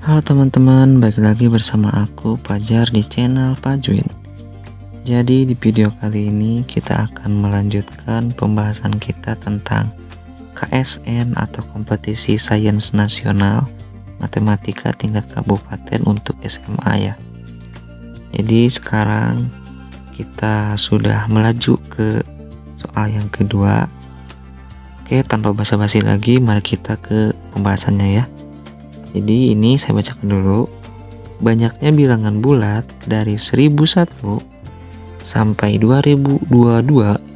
Halo teman-teman, balik lagi bersama aku Fajar di channel Fajwin. Jadi di video kali ini kita akan melanjutkan pembahasan kita tentang KSN atau Kompetisi Sains Nasional Matematika Tingkat Kabupaten untuk SMA ya. Jadi sekarang kita sudah melaju ke soal yang kedua. Oke, tanpa basa-basi lagi, mari kita ke pembahasannya ya. Jadi ini saya bacakan dulu. Banyaknya bilangan bulat dari 1001 sampai 2022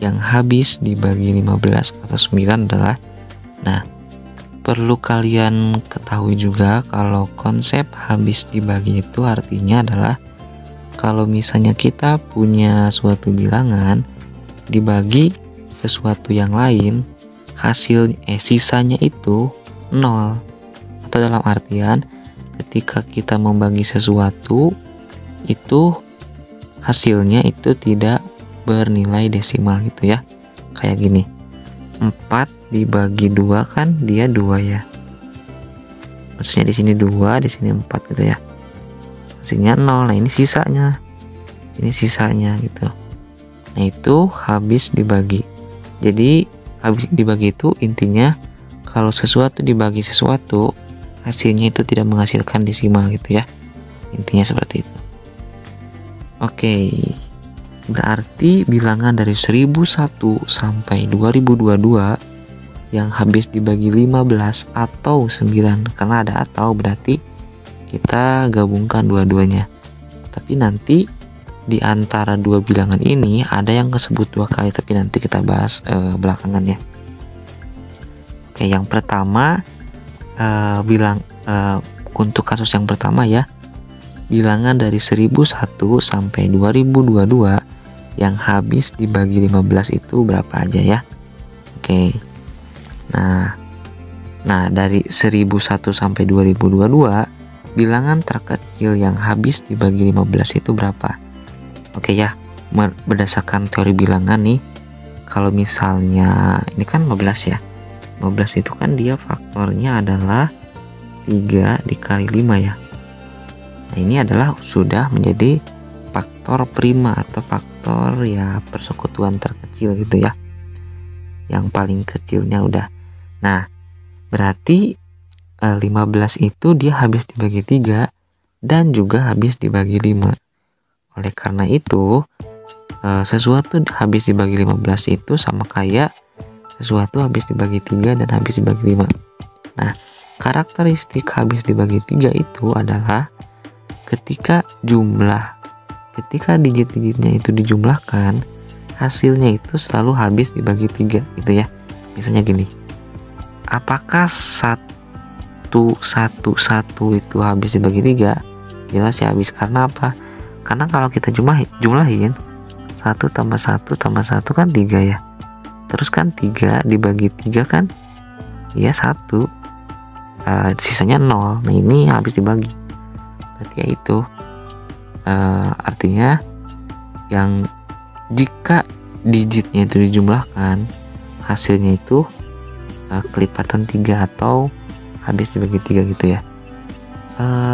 yang habis dibagi 15 atau 9 adalah. Nah, perlu kalian ketahui juga kalau konsep habis dibagi itu artinya adalah kalau misalnya kita punya suatu bilangan dibagi sesuatu yang lain, sisanya itu 0. Atau dalam artian ketika kita membagi sesuatu itu hasilnya itu tidak bernilai desimal gitu ya. Kayak gini, 4 dibagi 2 kan dia 2 ya, maksudnya di sini 2, di sini 4 gitu ya, hasilnya 0. Nah ini sisanya gitu. Nah itu habis dibagi. Jadi habis dibagi itu intinya kalau sesuatu dibagi sesuatu hasilnya itu tidak menghasilkan desimal gitu ya, intinya seperti itu. Oke, berarti bilangan dari 1001 sampai 2022 yang habis dibagi 15 atau 9, karena ada atau berarti kita gabungkan dua-duanya. Tapi nanti di antara dua bilangan ini ada yang kesebut 2 kali, tapi nanti kita bahas belakangannya. Oke, yang pertama untuk kasus yang pertama ya, bilangan dari 1001 sampai 2022 yang habis dibagi 15 itu berapa aja ya. Oke. Nah, dari 1001 sampai 2022 bilangan terkecil yang habis dibagi 15 itu berapa? Oke ya, berdasarkan teori bilangan nih, kalau misalnya ini kan 15 ya. 15 itu kan dia faktornya adalah 3 dikali 5 ya. Nah ini adalah sudah menjadi faktor prima atau faktor ya persekutuan terkecil gitu ya, yang paling kecilnya udah. Nah berarti 15 itu dia habis dibagi 3 dan juga habis dibagi 5. Oleh karena itu sesuatu habis dibagi 15 itu sama kayak sesuatu habis dibagi 3 dan habis dibagi 5. Nah, karakteristik habis dibagi 3 itu adalah ketika digit-digitnya itu dijumlahkan, hasilnya itu selalu habis dibagi 3 gitu ya. Misalnya gini, apakah 111 itu habis dibagi 3? Jelas ya habis, karena apa? Karena kalau kita jumlahin 1 tambah 1 tambah 1 kan 3 ya. Terus kan 3 dibagi 3 kan ya 1, sisanya 0. Nah ini habis dibagi, berarti ya itu artinya yang jika digitnya itu dijumlahkan hasilnya itu kelipatan 3 atau habis dibagi 3 gitu ya.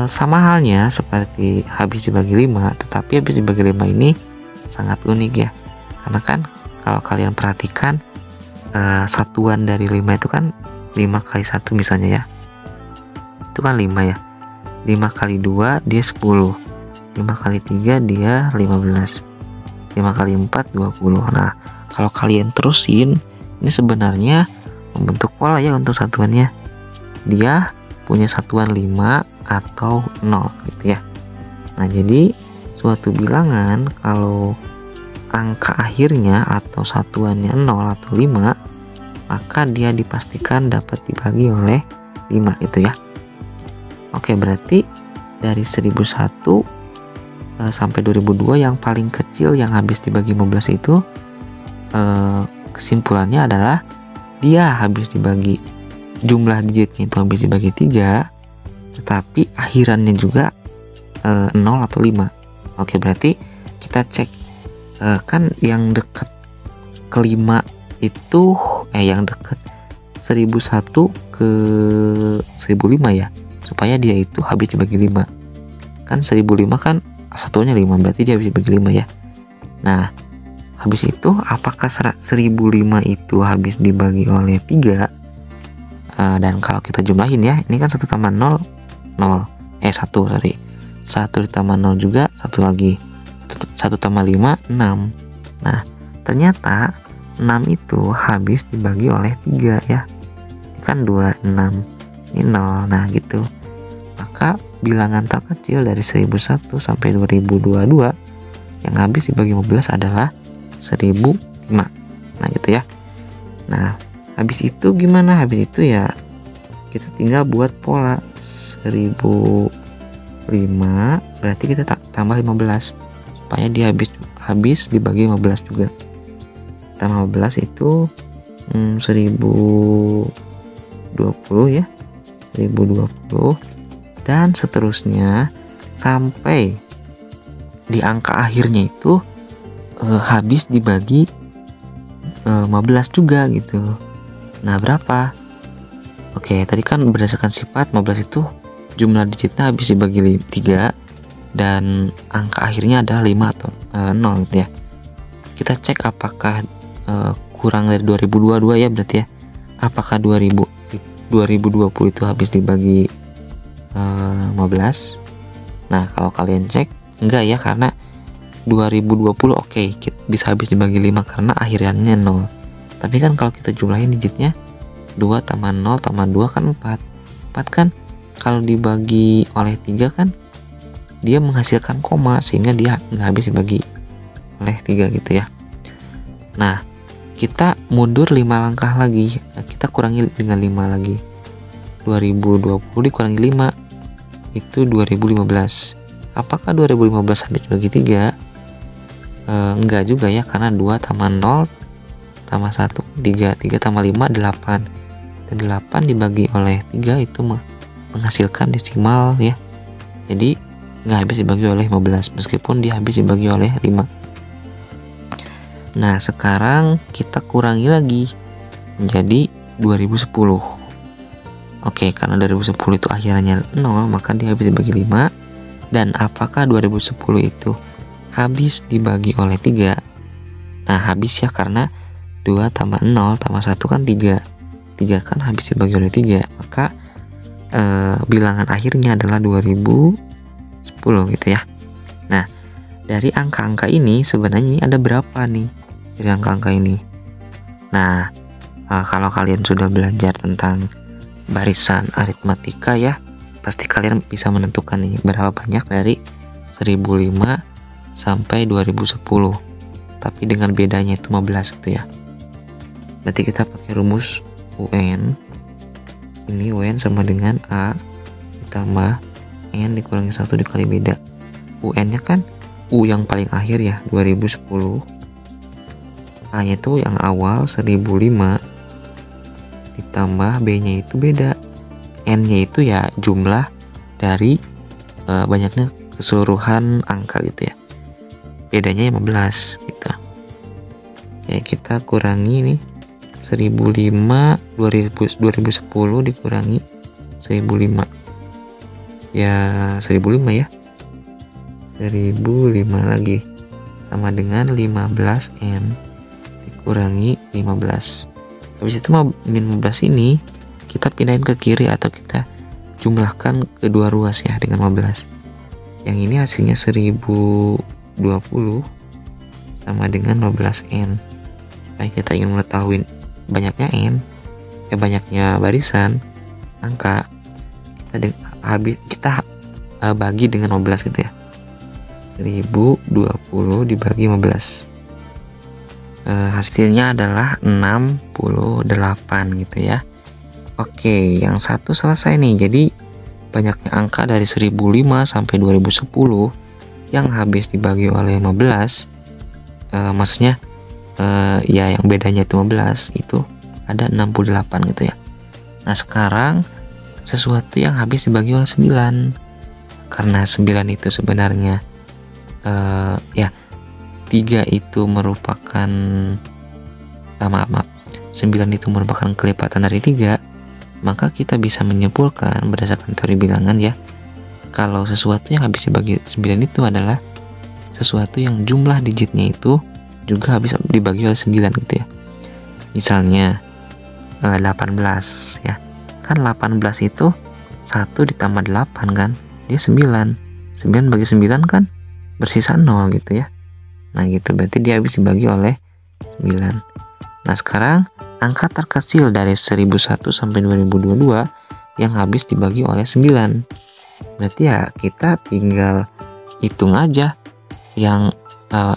Sama halnya seperti habis dibagi 5, tetapi habis dibagi 5 ini sangat unik ya, karena kan kalau kalian perhatikan satuan dari 5 itu kan 5 kali 1 misalnya ya, itu kan 5 ya. 5 kali 2 dia 10, 5 kali 3 dia 15, 5 kali 4 20. Nah kalau kalian terusin ini sebenarnya membentuk pola ya untuk satuannya, dia punya satuan 5 atau 0 gitu ya. Nah jadi suatu bilangan kalau angka akhirnya atau satuannya 0 atau 5, maka dia dipastikan dapat dibagi oleh 5 gitu ya. Oke, berarti dari 1001 sampai 2002 yang paling kecil yang habis dibagi 15 itu kesimpulannya adalah dia habis dibagi, jumlah digitnya itu habis dibagi 3, tetapi akhirannya juga 0 atau 5. Oke, berarti kita cek kan yang dekat ke 5 itu yang dekat 1001 ke 1005 ya, supaya dia itu habis dibagi 5. Kan 1005 kan satunya 5, berarti dia habis dibagi 5 ya. Nah, habis itu apakah 1005 itu habis dibagi oleh 3? Dan kalau kita jumlahin ya, ini kan 1 tambah 0, 0. 1 sorry. 1 ditambah 0 juga, 1 lagi. 1 tambah 5, 6. Nah, ternyata 6 itu habis dibagi oleh 3 ya. Kan 2, 6. Ini 0. Nah, gitu. Maka bilangan terkecil dari 1001 sampai 2022 yang habis dibagi 15 adalah 1005. Nah, gitu ya. Nah, habis itu gimana? Habis itu ya kita tinggal buat pola 1005 berarti kita tambah 15 supaya dia habis dibagi 15 juga. Tambah 15 itu 1020 ya. 1020 dan seterusnya sampai di angka akhirnya itu habis dibagi 15 juga gitu. Nah, berapa? Oke, tadi kan berdasarkan sifat 15 itu jumlah digitnya habis dibagi 3 dan angka akhirnya adalah 5 atau 0 gitu ya. Kita cek apakah kurang dari 2022 ya berarti ya. Apakah 2020 itu habis dibagi 15? Nah, kalau kalian cek enggak ya, karena 2020 oke, bisa habis dibagi 5 karena akhirnya 0. Tapi kan kalau kita jumlahin digitnya 2 tambah 0 tambah 2 kan 4. 4 kan kalau dibagi oleh 3 kan dia menghasilkan koma, sehingga dia nggak habis dibagi oleh 3 gitu ya. Nah, kita mundur 5 langkah lagi. Kita kurangi dengan 5 lagi. 2020 dikurangi 5 itu 2015. Apakah 2015 habis dibagi 3? Enggak juga ya, karena 2 tambah 0 tambah 1 3 tambah 5 8. Dan 8 dibagi oleh 3 itu menghasilkan desimal ya. Jadi nggak habis dibagi oleh 15 meskipun dia habis dibagi oleh 5. Nah, sekarang kita kurangi lagi menjadi 2010. Oke, karena 2010 itu akhirnya 0, maka dia habis dibagi 5. Dan apakah 2010 itu habis dibagi oleh 3? Nah, habis ya, karena 2 tambah 0 tambah 1 kan 3. 3 kan habis dibagi oleh 3. Maka bilangan akhirnya adalah 2010 gitu ya. Nah, dari angka-angka ini sebenarnya ini ada berapa nih dari angka-angka ini? Nah, kalau kalian sudah belajar tentang barisan aritmatika ya, pasti kalian bisa menentukan nih berapa banyak dari 1005 sampai 2010. Tapi dengan bedanya itu 15 gitu ya. Berarti kita pakai rumus UN. Ini UN sama dengan A ditambah N dikurangi 1 dikali beda. UN nya kan U yang paling akhir ya, 2010. A nya itu yang awal 1005 ditambah B nya itu beda. N nya itu ya jumlah dari banyaknya keseluruhan angka gitu ya. Bedanya 15 gitu. Ya, kita kurangi nih 1005 2010 dikurangi 1005. Ya 1005 ya. 1005 lagi sama dengan 15N dikurangi 15. Habis itu min 15 ini kita pindahin ke kiri atau kita jumlahkan kedua ruas ya dengan 15. Yang ini hasilnya 1020 sama dengan 15N. Baik, kita ingin mengetahui banyaknya N, banyaknya barisan angka, kita bagi dengan 15 gitu ya. 1020 dibagi 15. Hasilnya adalah 68 gitu ya. Oke, yang satu selesai nih. Jadi banyaknya angka dari 1005 sampai 2010 yang habis dibagi oleh 15, maksudnya ya yang bedanya itu 15 itu ada 68 gitu ya. Nah, sekarang sesuatu yang habis dibagi oleh 9. Karena 9 itu sebenarnya ya 3 itu merupakan 9 itu merupakan kelipatan dari 3, Maka kita bisa menyimpulkan berdasarkan teori bilangan ya, kalau sesuatu yang habis dibagi 9 itu adalah sesuatu yang jumlah digitnya itu juga habis dibagi oleh 9 gitu ya. Misalnya 18 ya. Kan 18 itu 1 ditambah 8 kan, dia 9. 9 bagi 9 kan bersisa 0 gitu ya. Nah gitu, berarti dia habis dibagi oleh 9. Nah sekarang angka terkecil dari 1001 sampai 2022 yang habis dibagi oleh 9. Berarti ya kita tinggal hitung aja yang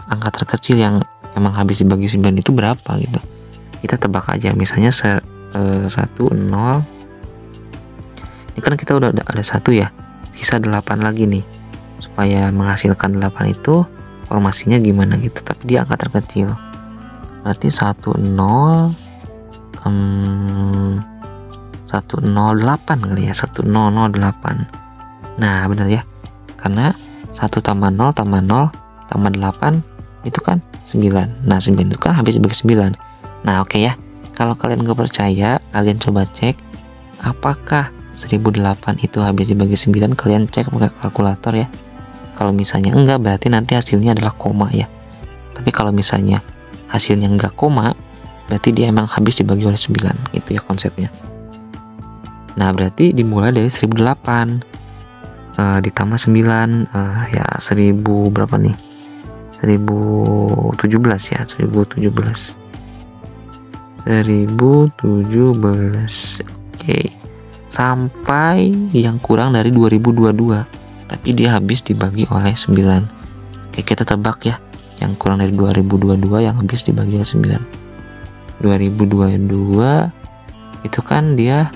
angka terkecil yang emang habis dibagi 9 itu berapa gitu. Kita tebak aja, misalnya 1, 0. Ini kan kita udah ada 1 ya, sisa 8 lagi nih. Supaya menghasilkan 8 itu formasinya gimana gitu, tapi dia angka terkecil. Berarti 108 kali ya, 1008. Nah benar ya, karena 1 tambah 0 tambah 0 tambah 8 itu kan 9. Nah 9 itu kan habis dibagi 9. Nah oke ya, kalau kalian nggak percaya, kalian coba cek apakah 1008 itu habis dibagi 9. Kalian cek pakai kalkulator ya. Kalau misalnya enggak, berarti nanti hasilnya adalah koma ya. Tapi kalau misalnya hasilnya enggak koma, berarti dia emang habis dibagi oleh 9 gitu ya konsepnya. Nah berarti dimulai dari 1008 ditambah 9 ya 1000 berapa nih, 1017 ya, 1017 oke, sampai yang kurang dari 2022 tapi dia habis dibagi oleh 9. Oke, kita tebak ya, yang kurang dari 2022 yang habis dibagi oleh 9. 2022 itu kan dia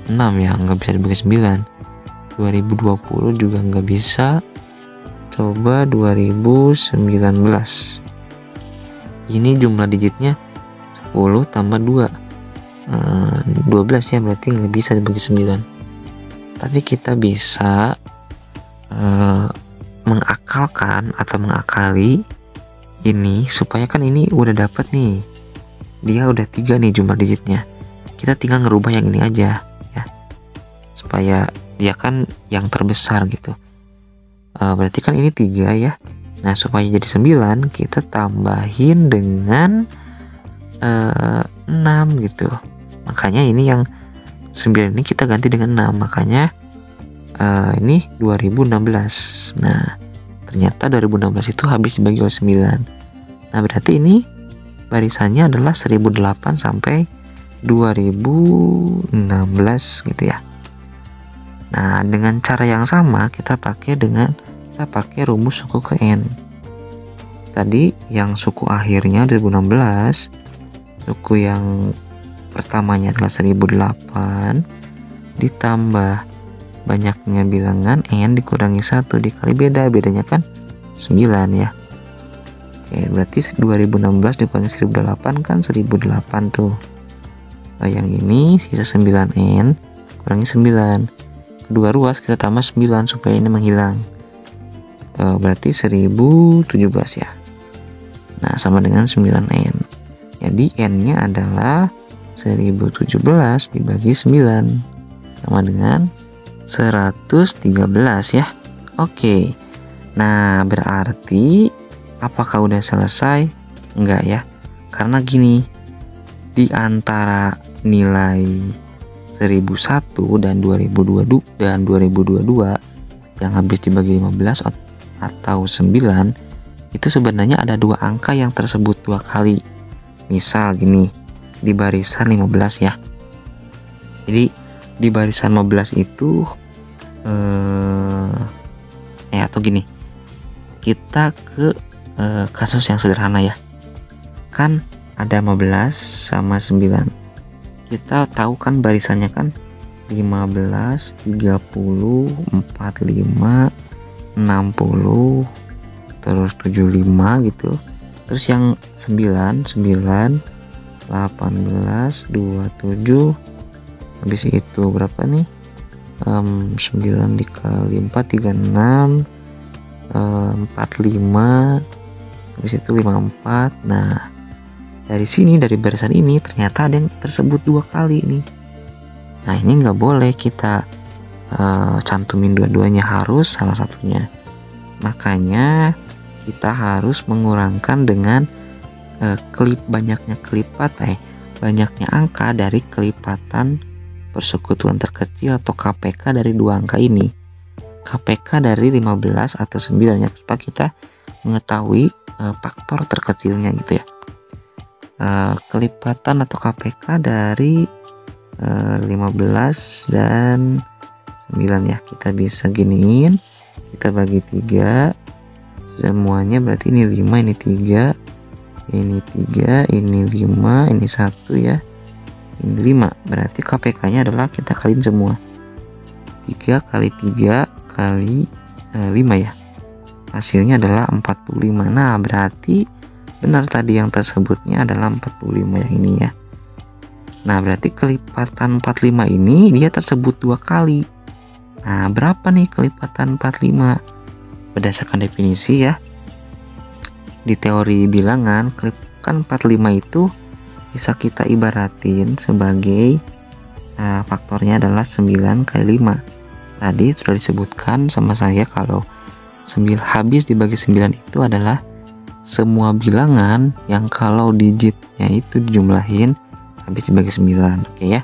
6 ya, nggak bisa dibagi 9. 2020 juga nggak bisa. Coba 2019, ini jumlah digitnya 10 tambah 2 12 ya, berarti nggak bisa dibagi 9. Tapi kita bisa mengakalkan atau mengakali ini, supaya kan ini udah dapat nih, dia udah 3 nih jumlah digitnya, kita tinggal ngerubah yang ini aja ya, supaya dia kan yang terbesar gitu. Berarti kan ini 3 ya. Nah supaya jadi 9 kita tambahin dengan 6 gitu. Makanya ini yang 9 ini kita ganti dengan 6. Makanya ini 2016. Nah ternyata 2016 itu habis dibagi oleh 9. Nah berarti ini barisannya adalah 1008 sampai 2016 gitu ya. Nah dengan cara yang sama kita pakai rumus suku ke N. Tadi yang suku akhirnya 2016, suku yang pertamanya adalah 1008 ditambah banyaknya bilangan N dikurangi 1 dikali bedanya kan 9 ya. Oke, berarti 2016 dikurangi 1008 kan 1008 tuh. Nah, yang ini sisa 9N kurangi 9. Kedua ruas kita tambah 9 supaya ini menghilang. Berarti 1017 ya. Nah sama dengan 9N. Jadi N nya adalah 1017 dibagi 9 sama dengan 113 ya. Oke. Nah berarti apakah udah selesai? Enggak ya, karena gini, di antara nilai 1001 dan 2022 yang habis dibagi 15 atau 9 itu sebenarnya ada 2 angka yang tersebut 2 kali. Misal gini, di barisan 15 ya. Jadi di barisan 15 itu atau gini, kita ke kasus yang sederhana ya. Kan ada 15 sama 9. Kita tahu kan barisannya kan 15, 30, 45, 60, terus 75 gitu. Terus yang 9, 18, 27, habis itu berapa nih? 9 dikali 4, 36, 45, habis itu 54. Nah dari sini, dari barisan ini ternyata ada yang tersebut 2 kali nih. Nah, ini nggak boleh kita cantumin dua-duanya, harus salah satunya. Makanya kita harus mengurangkan dengan banyaknya angka dari kelipatan persekutuan terkecil atau KPK dari dua angka ini. KPK dari 15 atau 9 ya, supaya kita mengetahui faktor terkecilnya gitu ya. Kelipatan atau KPK dari 15 dan 9 ya, kita bisa giniin, kita bagi 3 semuanya, berarti ini 5, ini 3, ini 3, ini 5, ini 1 ya, ini 5, berarti KPK nya adalah kita kaliin semua, 3 kali 3 kali 5 ya, hasilnya adalah 45. Nah, berarti benar tadi yang tersebutnya adalah 45 yang ini ya. Nah, berarti kelipatan 45 ini dia tersebut 2 kali. Nah, berapa nih kelipatan 45? Berdasarkan definisi ya, di teori bilangan, kelipatan 45 itu bisa kita ibaratin sebagai faktornya adalah 9 kali 5. Tadi sudah disebutkan sama saya kalau habis dibagi 9 itu adalah semua bilangan yang kalau digitnya itu dijumlahin habis dibagi 9. Oke ya.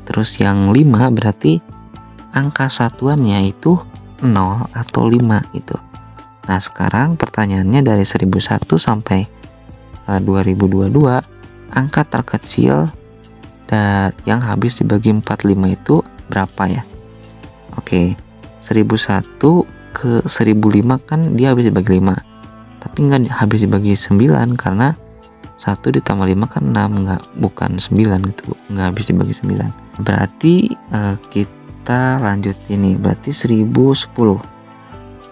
Terus yang 5 berarti angka satuannya itu 0 atau 5 gitu. Nah, sekarang pertanyaannya dari 1001 sampai 2022, angka terkecil yang habis dibagi 45 itu berapa ya? Oke, 1001 ke 1005 kan dia habis dibagi 5. Tapi nggak habis dibagi 9 karena 1 ditambah 5 kan 6, bukan 9 gitu, nggak habis dibagi 9. Berarti kita lanjut ini, berarti 1010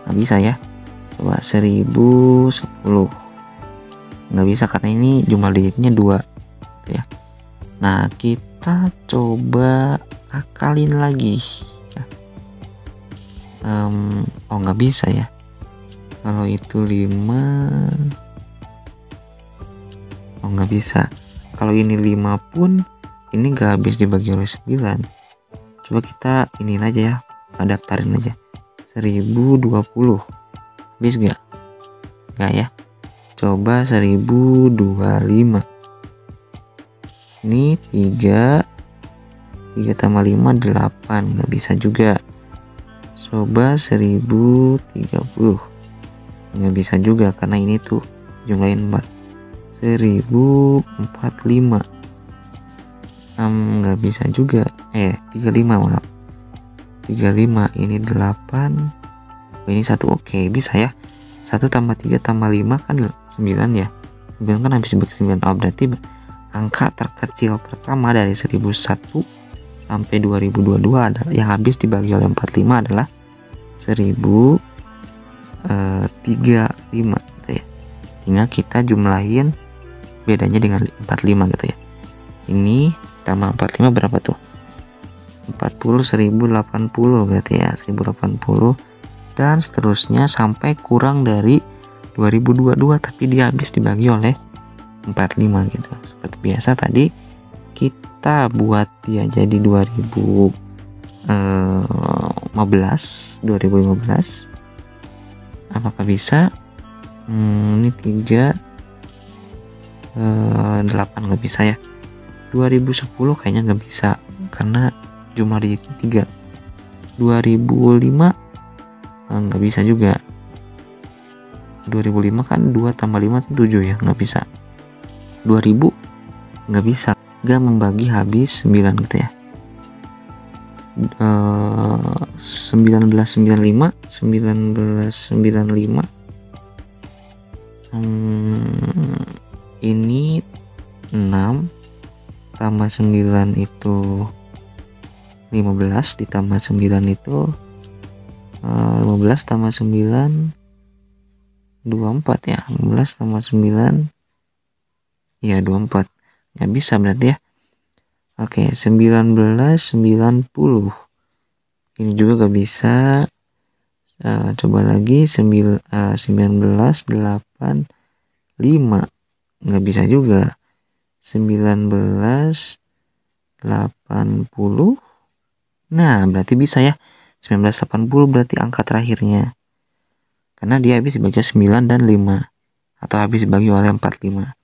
nggak bisa ya. Coba 1010 nggak bisa karena ini jumlah digitnya 2 gitu ya. Nah, kita coba akalin lagi ya. Oh, nggak bisa ya. Kalau itu 5, oh nggak bisa. Kalau ini 5 pun ini nggak habis dibagi oleh 9. Coba kita ini aja ya, daftarin aja 1020 habis nggak ya. Coba 1025, ini 3 tambah 5 8, nggak bisa juga. Coba 1030, nggak bisa juga karena ini tuh jumlahin 4. 1045 nggak bisa juga. 35, maaf, 35, ini 8, ini 1. Oke, bisa ya. 1 tambah 3 tambah 5 kan 9 ya. 9 kan habis dibagi 9. Oh, berarti angka terkecil pertama dari 1001 sampai 2022 adalah yang habis dibagi oleh 45 adalah 1035 gitu ya. Tinggal kita jumlahin bedanya dengan 45 gitu ya. Ini tambah 45 berapa tuh? 40, 1080 berarti ya, 1080 dan seterusnya sampai kurang dari 2022 tapi dia habis dibagi oleh 45 gitu. Seperti biasa tadi kita buat dia jadi 2015. Apakah bisa? Ini 3 8 nggak bisa ya. 2010 kayaknya nggak bisa karena jumlah digitnya 3. 2005 nggak bisa juga. 2005 kan 2 tambah 5 7 ya, nggak bisa. 2000 nggak bisa, nggak membagi habis 9 gitu ya. 1995 ini 6 tambah 9 itu 15, ditambah 9 itu 15 tambah 9 24 ya. 15 tambah 9 ya 24, nggak bisa berarti ya. Oke, 1990 ini juga nggak bisa. Coba lagi 1985 nggak bisa juga. 1980 Nah, berarti bisa ya. 1980 berarti angka terakhirnya. Karena dia habis dibagi 9 dan 5. Atau habis dibagi oleh 45.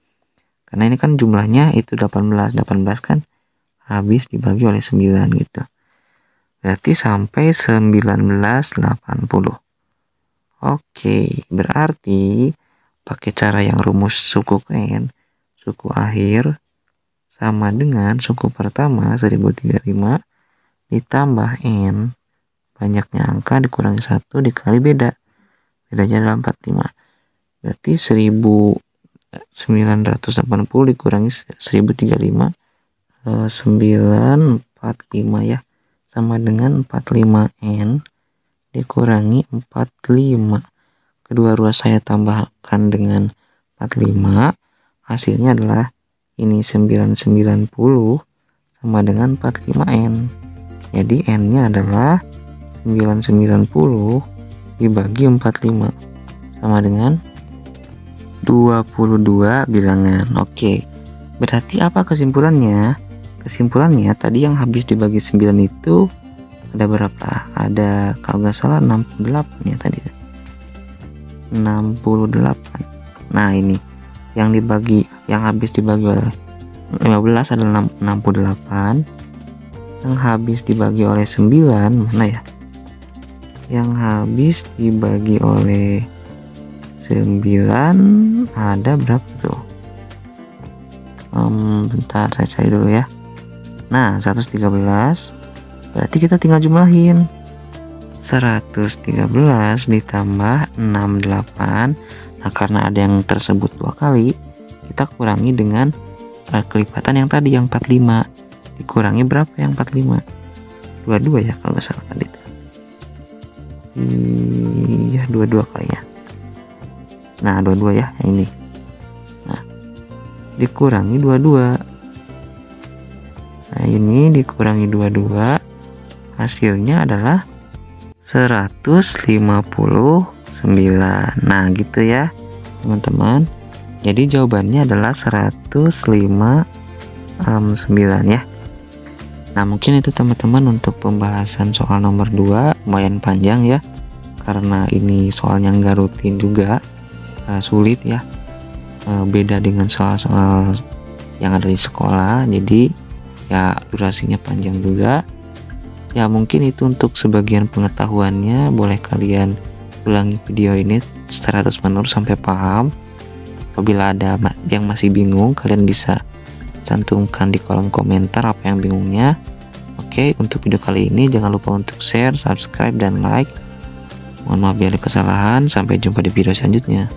Karena ini kan jumlahnya itu 18. 18 kan habis dibagi oleh 9 gitu. Berarti sampai 1980. Oke, berarti pakai cara yang rumus suku n, suku akhir sama dengan suku pertama 1035 ditambah n, banyaknya angka dikurangi 1 dikali beda. Bedanya adalah 45. Berarti 1980 dikurangi 1035, 945 ya, sama dengan 45n dikurangi 45. Kedua ruas saya tambahkan dengan 45, hasilnya adalah ini 990 sama dengan 45n. Jadi n nya adalah 990 dibagi 45 sama dengan 22 bilangan. Oke, berarti apa kesimpulannya? Kesimpulannya tadi yang habis dibagi 9 itu ada berapa? Ada kalau nggak salah 68 ya tadi. 68. Nah, ini yang habis dibagi oleh 15 adalah 68. Yang habis dibagi oleh 9 mana ya? Yang habis dibagi oleh 9 ada berapa tuh? Bentar saya cari dulu ya. Nah, 113. Berarti kita tinggal jumlahin 113 ditambah 68. Nah, karena ada yang tersebut 2 kali, kita kurangi dengan kelipatan yang tadi yang 45. Dikurangi berapa yang 45? 22 ya kalau nggak salah tadi itu. Iya, 22 kalinya. Nah, 22 ya yang ini. Nah, dikurangi 22. Nah, ini dikurangi 22, hasilnya adalah 159. Nah, gitu ya teman-teman. Jadi jawabannya adalah 159 ya. Nah, mungkin itu teman-teman untuk pembahasan soal nomor 2. Lumayan panjang ya, karena ini soalnya nggak rutin juga, sulit ya, beda dengan soal-soal yang ada di sekolah. Jadi ya durasinya panjang juga ya. Mungkin itu untuk sebagian pengetahuannya. Boleh kalian ulangi video ini secara terus-menerus sampai paham. Apabila ada yang masih bingung, kalian bisa cantumkan di kolom komentar apa yang bingungnya. Oke, untuk video kali ini jangan lupa untuk share, subscribe, dan like. Mohon maaf bila ada kesalahan. Sampai jumpa di video selanjutnya.